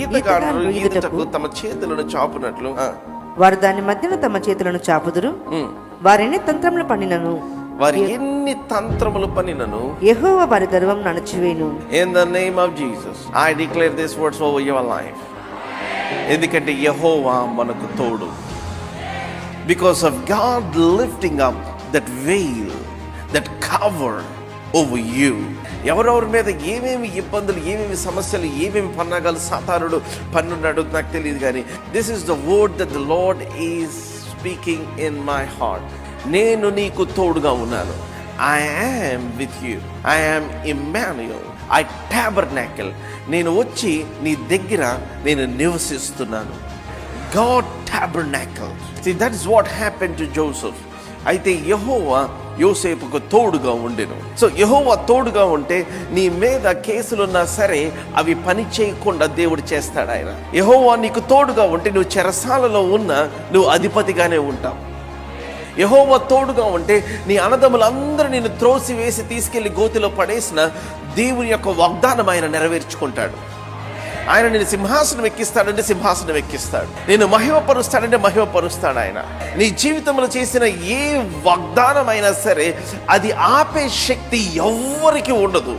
ఈతగాడు ఈదుటకు తమ చేతులను చాపునట్లు వారు దాని మధ్యన తమ చేతులను చాపుదురు. వారెన్ని తంత్రములు పన్నినను వారు ఎన్ని తంత్రములు పన్నినను యెహోవా వారి గర్వం అణచివేయును. In the name of Jesus I declare this words over your life. ఎందుకంటే యెహోవా మనకు తోడు. Because of God lifting up that veil, that cover over you. ఎవరెవరి మీద ఏమేమి ఇబ్బందులు, ఏమేమి సమస్యలు, ఏమేమి పన్నాగాలు సాతానుడు పన్నున్నాడు నాకు తెలియదు, కానీ this is the word that the Lord is speaking in my heart. నేను నీకు తోడుగా ఉన్నాను. I am with you. I am Immanuel. I tabernacle. నేను వచ్చి నీ దగ్గర నేను నివసిస్తున్నాను. God tabernacled. See, that is what happened to Joseph. అయితే యెహోవా యోసేపుకు తోడుగా ఉండెను. సో యెహోవా తోడుగా ఉంటే నీ మీద కేసులున్నా సరే అవి పని చేయకుండా దేవుడు చేస్తాడు ఆయన. యెహోవా నీకు తోడుగా ఉంటే నువ్వు చెరసాలలో ఉన్నా నువ్వు అధిపతిగానే ఉంటావు. యెహోవా తోడుగా ఉంటే నీ అన్నదమ్ములందరూ నిన్ను త్రోసి వేసి తీసుకెళ్లి గోతిలో పడేసిన దేవుని యొక్క వాగ్దానం ఆయన నెరవేర్చుకుంటాడు. ఆయన నేను సింహాసనం ఎక్కిస్తాడంటే సింహాసనం ఎక్కిస్తాడు. నేను మహిమపరుస్తాడంటే మహిమపరుస్తాడు ఆయన. నీ జీవితంలో చేసిన ఏ వాగ్దానం అయినా సరే అది ఆపే శక్తి ఎవ్వరికి ఉండదు.